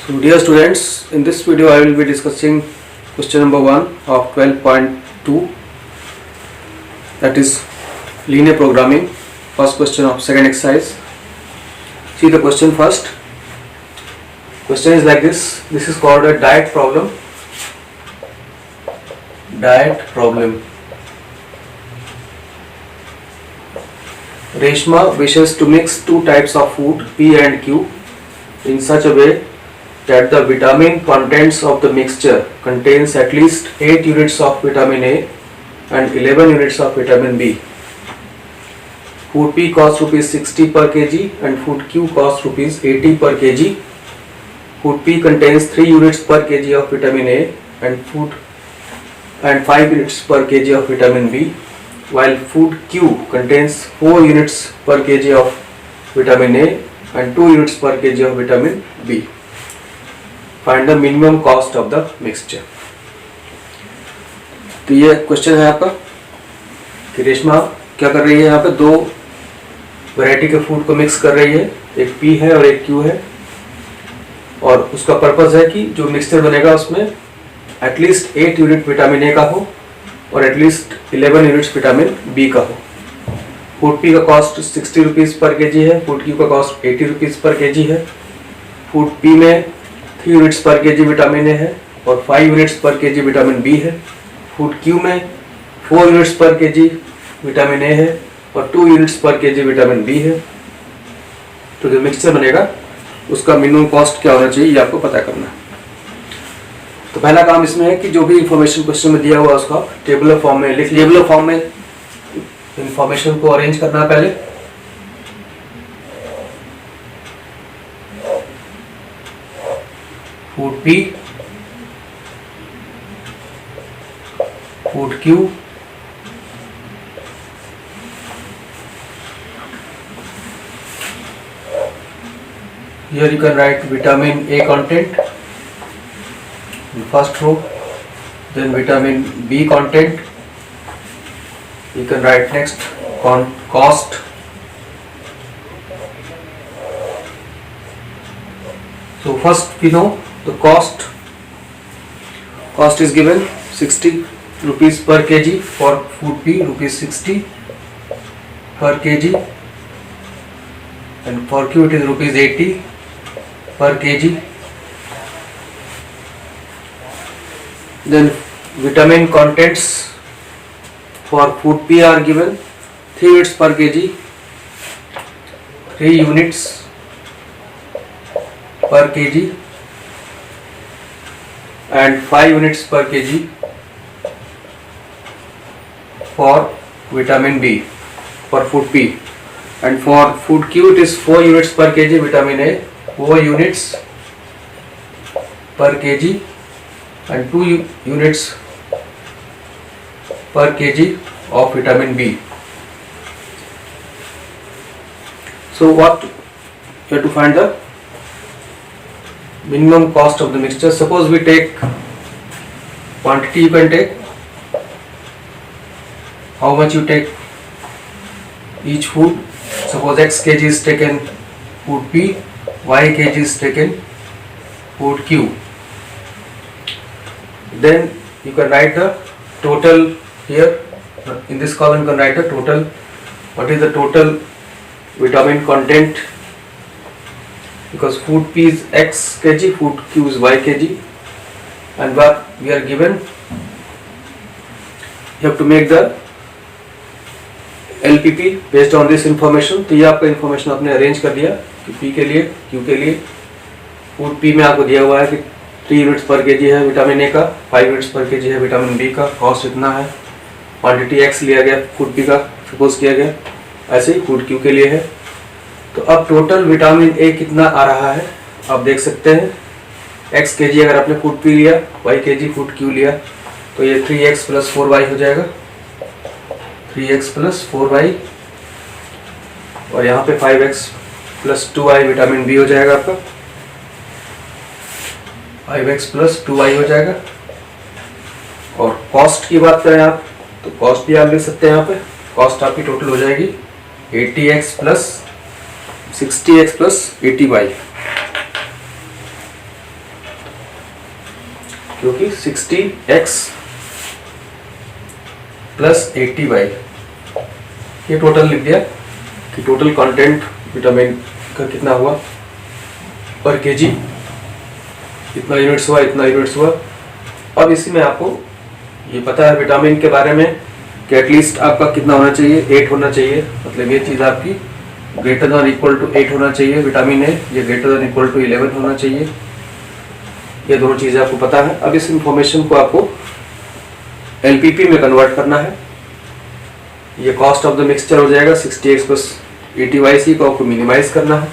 So dear students, in this video I will be discussing question number 1 of 12.2, that is linear programming, first question of second exercise. See the question first. Question is like this. This is called a diet problem. Diet problem. Reshma wishes to mix two types of food P and Q in such a way that the vitamin contents of the mixture contains at least 8 units of vitamin A and 11 units of vitamin B. Food P costs rupees 60 per kg and food Q costs rupees 80 per kg. Food P contains 3 units per kg of vitamin A and 5 units per kg of vitamin B, while food Q contains 4 units per kg of vitamin A and 2 units per kg of vitamin B. Find the minimum cost of the mixture. तो ये question है आपका कि रेशमा क्या कर रही है, यहाँ पे दो वैरायटी के फूड को मिक्स कर रही है, एक पी है और एक क्यू है, और उसका पर्पस है कि जो मिक्सचर बनेगा उसमें एटलीस्ट 8 यूनिट विटामिन ए का हो और एटलीस्ट 11 यूनिट्स विटामिन बी का हो. फूड पी का कॉस्ट 60 रुपीज़ पर केजी है, फूड क्यू का कॉस्ट 80 रुपीज़ पर केजी है. फूड पी में 3 यूनिट्स पर केजी विटामिन ए है और 5 यूनिट्स पर केजी विटामिन बी है. फूड क्यू में 4 यूनिट्स पर केजी विटामिन ए है और 2 यूनिट्स पर केजी विटामिन बी है. तो जो मिक्सचर बनेगा उसका मिनिमम कॉस्ट क्या होना चाहिए ये आपको पता करना है. तो पहला काम इसमें है कि जो भी इंफॉर्मेशन क्वेश्चन में दिया हुआ है उसका टेबुलर फॉर्म में लिख, टेबुलर फॉर्म में इंफॉर्मेशन को अरेंज करना है. पहले food P, food Q, here you can write vitamin A content in first row, then vitamin B content. You can write next cost. So first we know the cost. Cost is given 60 rupees per kg for food P, rupees 60 per kg, and for Q it is rupees 80 per kg. Then vitamin contents for food P are given 3 units per kg, 3 units per kg and 5 units per kg for vitamin B for food P. And for food Q it is 4 units per kg vitamin A, 4 units per kg and 2 units per kg of vitamin B. So what you have to find the minimum cost of the mixture. Suppose we take quantity, you can take how much you take each food. Suppose x kg is taken food P, y kg is taken food Q. Then you can write the total here. In this column you can write the total. What is the total vitamin content? Because food P is x kg, food Q is y kg, and what we are given, you have to make the LPP based on this information. तो ये आपका information आपने arrange कर दिया कि P के लिए, Q के लिए. फूड P में आपको दिया हुआ है कि 3 यूनिट्स पर केजी है विटामिन ए का, 5 यूनिट्स पर केजी है विटामिन बी का, कॉस्ट इतना है, क्वांटिटी x लिया गया फूड P का, सपोज किया गया. ऐसे ही फूड Q के लिए है. तो अब टोटल विटामिन ए कितना आ रहा है आप देख सकते हैं. x केजी अगर आपने फूड P लिया, y केजी फूड Q लिया, तो ये 3x प्लस 4y हो जाएगा, 3x प्लस 4y, और यहाँ पे 5x plus 2y vitamin B हो जाएगा आपका, 5x प्लस 2y हो जाएगा. और कॉस्ट की बात करें आप तो कॉस्ट भी आप लिख सकते हैं. यहाँ पे कॉस्ट आपकी टोटल हो जाएगी 80x plus 60x plus 80y. क्योंकि 60x प्लस 80y, ये टोटल लिख दिया कि टोटल कंटेंट विटामिन का कितना हुआ पर केजी, इतना यूनिट्स हुआ, इतना यूनिट्स हुआ। अब इसी में आपको ये पता है विटामिन के बारे में कि एटलीस्ट आपका कितना होना चाहिए, 8 होना चाहिए, मतलब ये चीज़ आपकी ग्रेटर देन इक्वल टू 8 होना चाहिए। विटामिन ए ये ग्रेटर देन इक्वल टू 11 होना चाहिए। ये दोनों चीज़ें आपको पता है। अब इस इंफॉर्मेशन को आपको एलपीपी में कन्वर्ट करना है। ये कॉस्ट ऑफ द मिक्सचर हो जाएगा 60x प्लस 80y को आपको मिनिमाइज करना है।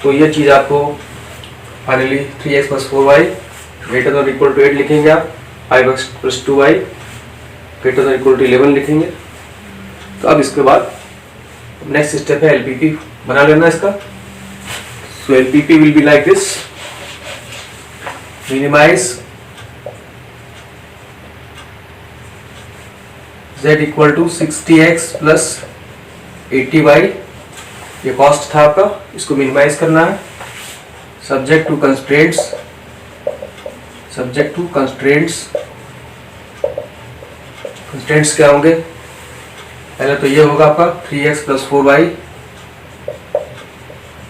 तो ये चीज़ आपको finally 3x plus 4y greater than equal to 8 लिखेंगे आप, 5x plus 2y greater than equal to 11 लिखेंगे। तो अब इसके बाद नेक्स्ट स्टेप है एलपीपी बना लेना इसका। So LPP will be like this, minimize z equal to 60x plus 80y, ये कॉस्ट था आपका, इसको मिनिमाइज करना है। Subject to constraints, subject to constraints, constraints क्या होंगे? पहले तो ये होगा आपका 3x प्लस 4y,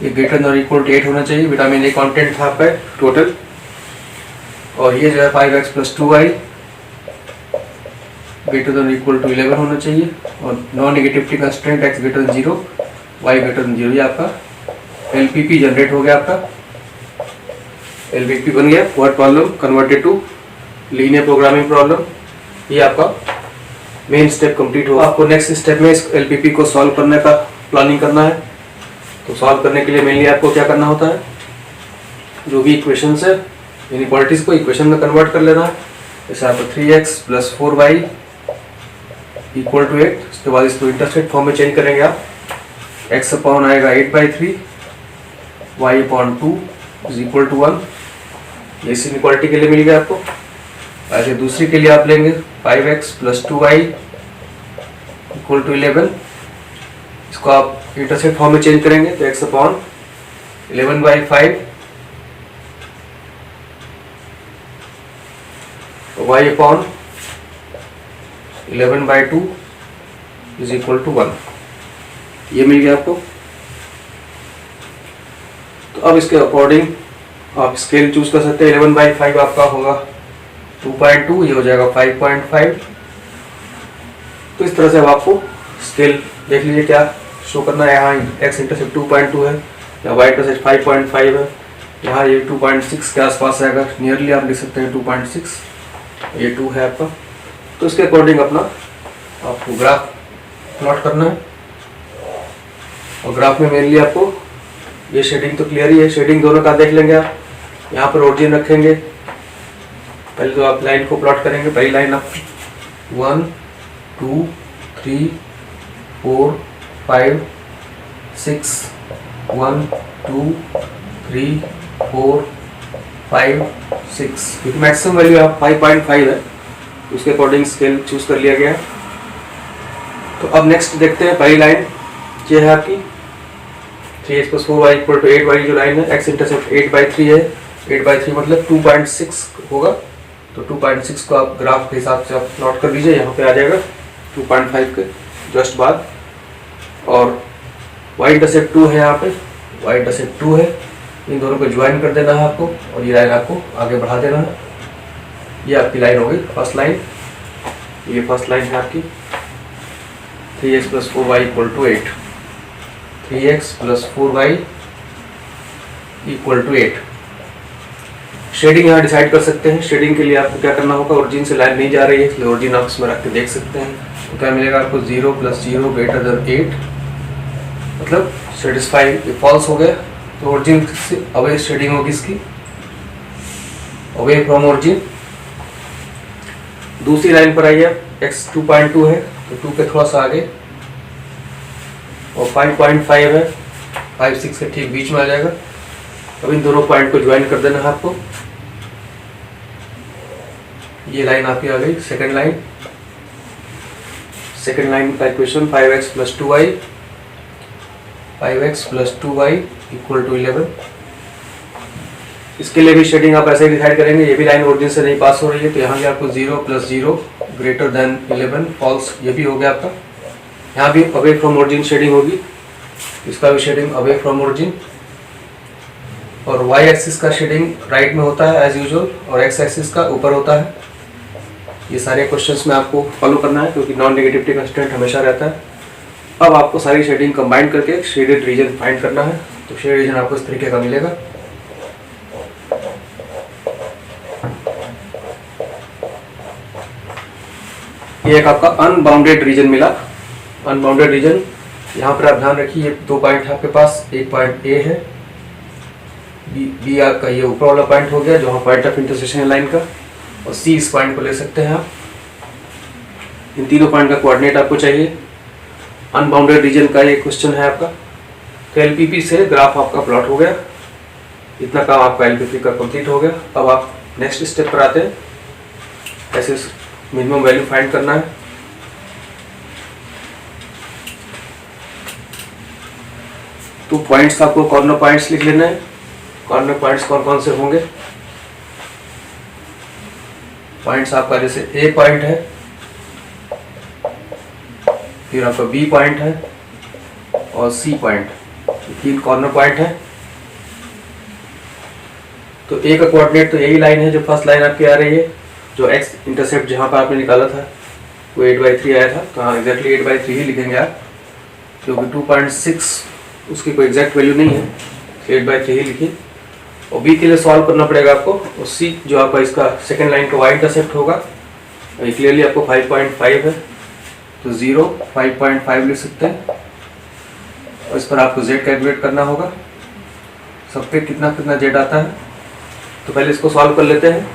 ये ग्रेटर देन इक्वल टू 8 होना चाहिए। विटामिन ए कंटेंट था आपका टोटल। और ये जो है 5x plus 2y greater than equal to 11 होना चाहिए। और non negativity constraint x greater than 0, y greater than 0, ये आपका एलपीपी जनरेट हो गया। आपका एलपीपी बन गया। Word problem converted to linear programming problem. ये आपका मेन स्टेप कंप्लीट हुआ। आपको नेक्स्ट स्टेप में इस एलपीपी को सॉल्व करने का प्लानिंग करना है। तो सॉल्व करने के लिए मेनली आपको क्या करना होता है, जो भी इक्वेशन है इनइक्वालिटीज को इक्वेशन में कन्वर्ट कर लेना है। जैसे आपको 3x plus 4y equal to 8, उसके बाद इसको इंटरसेप्ट फॉर्म में चेंज करेंगे आप। x अपॉन आएगा 8/3, y upon 2 is equal to 1। ये इस इनइक्वालिटी के लिए मिल गया आपको। ऐसे दूसरी के लिए आप लेंगे 5x plus 2y equal to 11, इसको आप इंटरसेप्ट फॉर्म में चेंज करेंगे तो x upon 11/5 y upon 11/2 is equal to 1, ये मिल गया आपको। तो अब इसके अकॉर्डिंग आप स्केल चूज कर सकते हैं। 11/5 आपका होगा 2.2, ये हो जाएगा 5.5। तो इस तरह से अब आपको स्केल देख लीजिए क्या शो करना है। यहाँ x इंटरसेप्ट 2.2 है, या y इंटरसेप्ट 5.5 है, यहाँ ये 2.6 के आसपास आएगा। नियरली आप लिख सकते हैं 2.6, ये 2 है आपका। तो इसके अकॉर्डिंग अपना आपको ग्राफ प्लॉट करना है। और ग्राफ में मेनली आपको ये शेडिंग तो क्लियर ही है, शेडिंग दोनों का देख लेंगे आप। यहाँ पर ओरिजिन रखेंगे। पहले तो आप लाइन को प्लॉट करेंगे। पहली लाइन आप 1 2 3 4 5 6 1 2 3 4 5 6, क्योंकि मैक्सिमम वैल्यू आप 5.5 है, उसके अकॉर्डिंग स्केल चूज कर लिया गया। तो अब नेक्स्ट देखते हैं। पहली लाइन ये है आपकी 3x plus 4y equal to 8 वाली जो लाइन है। x इंटरसेप्ट 8/3 है, 8/3 मतलब 2.6 होगा। तो 2.6 को आप ग्राफ के हिसाब से आप प्लॉट कर लीजिए। यहाँ पे आ जाएगा 2.5 के जस्ट बाद। और y इंटरसेप्ट 2 है, यहाँ पे y इंटरसेप्ट 2 है, इन दोनों को ज्वाइन कर देना है आपको। और ये लाइन आपको आगे बढ़ा देना है। ये आपकी लाइन हो गई फर्स्ट लाइन। ये फर्स्ट लाइन है आपकी 3x plus 4y equal to 8, 3x plus 4y equal to 8। Shading यहाँ डिसाइड कर सकते हैं। शेडिंग के लिए आपको क्या करना होगा, ओरिजिन से लाइन नहीं जा रही है, इसलिए ओरिजिन आप इसमें रख के देख सकते हैं। तो क्या मिलेगा आपको 0 प्लस 0 ग्रेटर देन 8, मतलब सेटिस्फाई फॉल्स हो गया। तो ओरिजिन से अवे शेडिंग होगी इसकी, अवे फ्रॉम ओरिजिन। दूसरी लाइन पर आइए, x 2.2 है तो 2 के थोड़ा सा आगे, और 5.5 है, 5 6 के ठीक बीच में आ जाएगा। अब इन दोनों पॉइंट को ज्वाइन कर देना है आपको। ये लाइन आपकी आ गई सेकंड लाइन। सेकंड लाइन का equation 5x plus 2y, 5x plus 2y equal to 11। इसके लिए भी शेडिंग आप ऐसे ही डिसाइड करेंगे, ये भी लाइन ओरिजिन से नहीं पास हो रही है तो यहाँ भी आपको 0 + 0 ग्रेटर देन 11 फॉल्स, ये भी हो गया आपका। यहाँ भी अवे फ्रॉम ओरिजिन शेडिंग होगी, इसका भी शेडिंग अवे फ्रॉम ओरिजिन। और वाई एक्सिस का शेडिंग राइट में होता है एज यूजुअल और एक्स एक्सिस का ऊपर होता है। ये सारे क्वेश्चंस में आपको फॉलो करना है क्योंकि नॉन नेगेटिविटी कंस्टेंट हमेशा रहता है। अब आपको सारी शेडिंग कंबाइन करके शेडेड रीजन फाइंड करना है। तो शेड रीजन आपको इस तरीके का मिलेगा। ये एक आपका अनबाउंडेड रीजन मिला। अनबाउंडेड रीजन यहाँ पर आप ध्यान रखिए, ये 2 पॉइंट है आपके पास। एक पॉइंट ए है, बी आपका ये ऊपर वाला पॉइंट हो गया जो पॉइंट ऑफ इंटरसेक्शन है लाइन का, और सी इस पॉइंट को ले सकते हैं आप। इन तीनों पॉइंट का कोऑर्डिनेट आपको चाहिए। अनबाउंडेड रीजन का ये क्वेश्चन है आपका। तो एलपीपी से ग्राफ आपका प्लॉट हो गया। इतना काम आपका एलपीपी का कंप्लीट हो गया। अब आप नेक्स्ट स्टेप पर आते हैं, ऐसे मिनिमम वैल्यू फाइंड करना है। तो पॉइंट्स आपको कॉर्नर पॉइंट्स लिख लेना है। कॉर्नर पॉइंट्स कौन कौन से होंगे? पॉइंट्स आपका जैसे ए पॉइंट है, फिर आपका बी पॉइंट है और सी पॉइंट, 3 कॉर्नर पॉइंट है। तो ए का कोऑर्डिनेट तो यही लाइन है जो फर्स्ट लाइन आपकी आ रही है, जो एक्स इंटरसेप्ट जहां पर आपने निकाला था वो 8/3 आया था। तो हाँ एग्जैक्टली 8/3 ही लिखेंगे आप, क्योंकि 2.6 उसकी कोई एग्जैक्ट वैल्यू नहीं है, 8/3 ही लिखिए। और बी के लिए सॉल्व करना पड़ेगा आपको। और सी जो आपका इसका सेकेंड लाइन का वाई इंटरसेप्ट होगा, क्लियरली आपको 5.5 है तो 0 5.5 लिख सकते हैं। और इस पर आपको z कैलकुलेट करना होगा, सब पे कितना कितना z आता है। तो पहले इसको सॉल्व कर लेते हैं,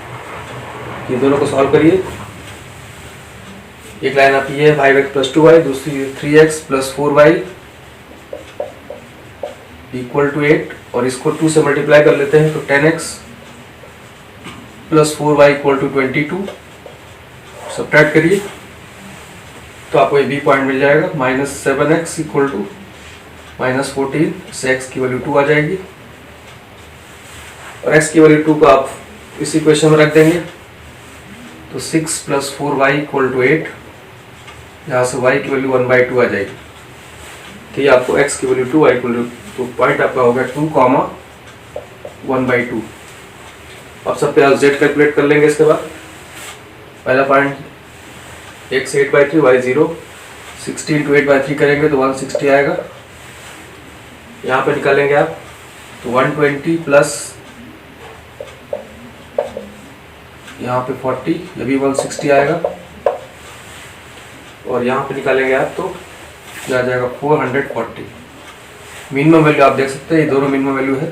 ये दोनों को सॉल्व करिए। एक लाइन आपकी ये है 5x + 2y, दूसरी 3x + 4y = 8, और इसको 2 से मल्टीप्लाई कर लेते हैं तो 10x + 4y = 22। सब्ट्रैक्ट करिए तो आपको ये बी पॉइंट मिल जाएगा। -7x = -14 से x की वैल्यू 2 आ जाएगी, और x की वैल्यू 2 को आप इस इक्वेशन में रख देंगे तो 6 + 4y = 8, यहाँ से y की वैल्यू 1/2 आ जाएगी। तो ये आपको x की वैल्यू 2 y = तो पॉइंट आपका होगा 2, 1/2। अब सब पे आप z कैलकुलेट कर लेंगे। इसके बाद पहला पॉइंट x 8/3 y 0, 60 × 8/3 करेंगे तो 160 आएगा। यहाँ पे निकालेंगे आप तो 120 प्लस यहाँ पे 40, ये भी 160 आएगा। और यहाँ पे निकालेंगे आप तो क्या आ जाएगा 440। मिनिमम वैल्यू आप देख सकते हैं, ये दोनों मिनिमम वैल्यू है।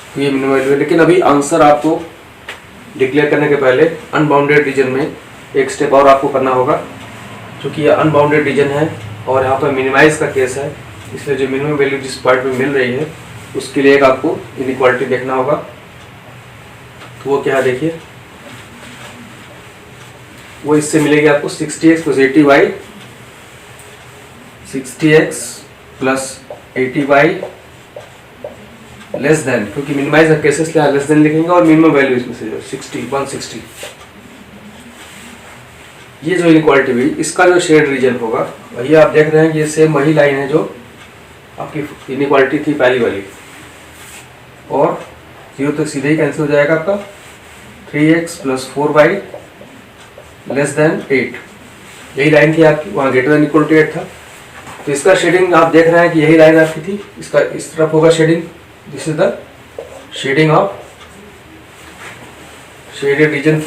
तो ये मिनिमम वैल्यू है, लेकिन अभी आंसर आपको डिक्लेयर करने के पहले अनबाउंडेड रीजन में एक स्टेप और आपको करना होगा, क्योंकि ये अनबाउंडेड रीजन है और यहाँ पर मिनिमाइज का केस है, इसलिए जो मिनिमम वैल्यू जिस पॉइंट में मिल रही है उसके लिए एक आपको इनइक्वालिटी देखना होगा। तो वो क्या है देखिए, वो इससे मिलेगी आपको 60x + 80y, 60x + 80y less than, क्योंकि मिनिमाइज का केसेस लिए लेस देन लिखेंगे, और मिनिमम वैल्यू इसमें से जो 160। ये जो इनइक्वालिटी हुई इसका जो शेड रीजन होगा, ये आप देख रहे हैं कि ये सेम वही लाइन है जो आपकी इनइक्वालिटी थी पहली वाली, और 0 तक सीधे ही कैंसिल हो जाएगा आपका। 3x + 4y लेस देन 8, यही लाइन थी आपकी, वहाँ ग्रेटर देन इक्वल टू 8 था। तो इसका शेडिंग आप देख रहे हैं कि यही लाइन आपकी थी, इसका इस तरफ होगा shading. This is the shading of shaded region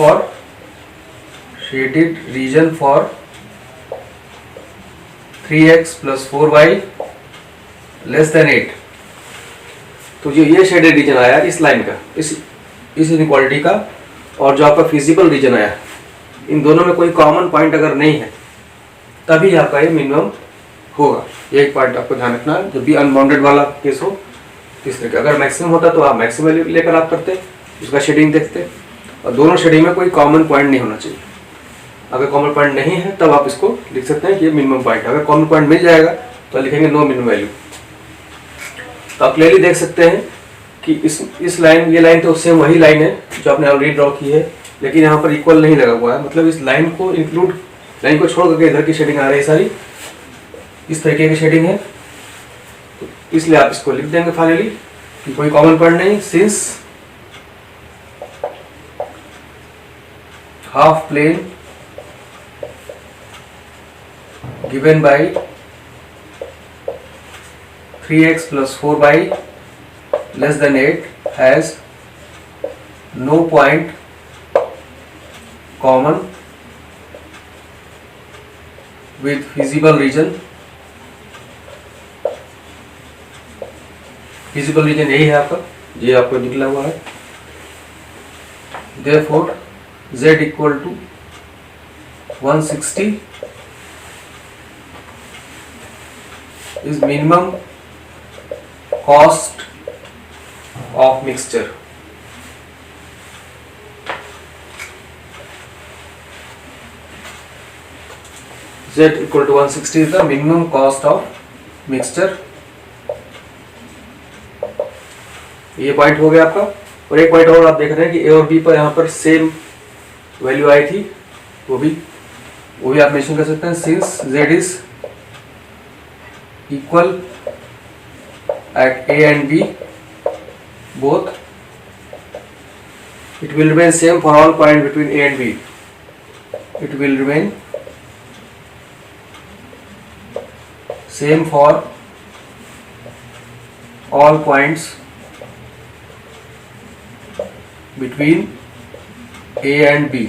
for 3x + 4y less than 8। तो जो ये शेडेड रीजन आया इस लाइन का, इस इनइक्वालिटी का, और जो आपका फिजिबल रीजन आया, इन दोनों में कोई कॉमन पॉइंट अगर नहीं है तभी आपका ये मिनिमम होगा। ये एक पॉइंट आपको ध्यान रखना है जब भी अनबाउंडेड वाला केस हो। इस तरह का अगर मैक्सिमम होता तो आप मैक्सिमम लेकर आप करते, उसका शेडिंग देखते, और दोनों शेडिंग में कोई कॉमन पॉइंट नहीं होना चाहिए। अगर कॉमन पॉइंट नहीं है तब आप इसको लिख सकते हैं कि ये मिनिमम पॉइंट। अगर कॉमन पॉइंट मिल जाएगा तो लिखेंगे नो मिनिमम वैल्यू। तो आप क्लियरली देख सकते हैं कि इस लाइन, ये लाइन तो सेम वही लाइन है जो आपने ऑलरेडी ड्रॉ की है, लेकिन यहाँ पर इक्वल नहीं लगा हुआ है, मतलब इस लाइन को इंक्लूड, लाइन को छोड़ करके इधर की शेडिंग आ रही है सारी, इस तरीके की शेडिंग है, तो इसलिए आप इसको लिख देंगे फाइनली कि कोई कॉमन पॉइंट नहीं, since half plane given by 3x plus 4y less than 8 has no point common with feasible region. feasible region यही है आपका, ये आपको निकला हुआ है। Therefore z equal to 160 is minimum cost of mixture. Z equal to 160 is the minimum cost of mixture. ये point हो गया आपका। और एक पॉइंट और आप देख रहे हैं कि A और B पर यहाँ पर सेम वैल्यू आई थी, वो भी आप मेंशन कर सकते हैं। Since Z is equal at A and B both, it will remain same for all points between A and B. It will remain same for all points between A and B.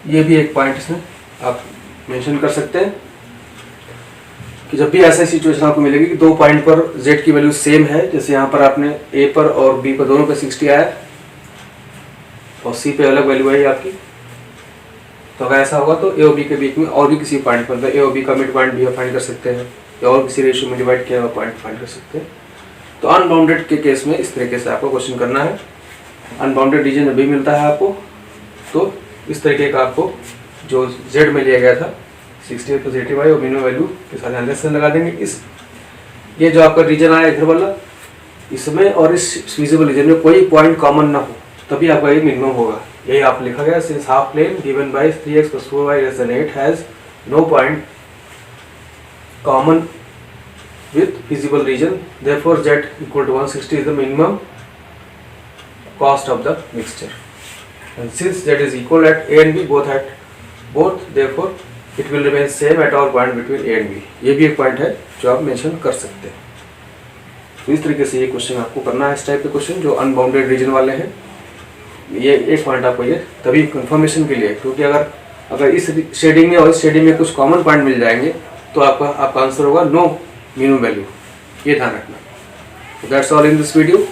ये भी एक point इसमें आप mention कर सकते हैं कि जब भी ऐसा सिचुएशन आपको मिलेगी कि दो पॉइंट पर z की वैल्यू सेम है, जैसे यहाँ पर आपने a पर और b पर दोनों पे 60 आया और c पे अलग वैल्यू आई आपकी, तो अगर ऐसा होगा तो a और b के बीच में और भी किसी पॉइंट पर, a और b का मिड पॉइंट भी आप फाइंड कर सकते हैं या और किसी रेशियो में डिवाइड किया हुआ पॉइंट फाइंड कर सकते हैं। तो अनबाउंडेड के केस में इस तरीके से आपको क्वेश्चन करना है। अनबाउंडेड रीजन जब भी मिलता है आपको, तो इस तरीके का आपको जो z में लिया गया था 68 प्लस 80y और मिनिमम वैल्यू के साथ अंडरस्टैंड लगा देंगे। इस ये जो आपका रीजन आया इधर वाला, इसमें और इस फिजिबल रीजन में कोई पॉइंट कॉमन ना हो, तभी आपका ये मिनिमम होगा। यही आप लिखा गया, since half plane given by 3x plus 4y less than 8 has no point common with feasible region, therefore z equal to 160 is the minimum cost of the mixture, and since z is equal at A and B both therefore it will remain same at all point between A and B। ये भी एक point है जो आप mention कर सकते हैं। तो इस तरीके से ये क्वेश्चन आपको करना है, इस टाइप के क्वेश्चन जो अनबाउंडेड रीजन वाले हैं। ये एक पॉइंट आपको ये तभी कंफर्मेशन के लिए, क्योंकि अगर इस शेडिंग में और इस शेडिंग में कुछ कॉमन पॉइंट मिल जाएंगे तो आपका आंसर होगा नो मिनिमम वैल्यू, ये ध्यान रखना। That's all in this video.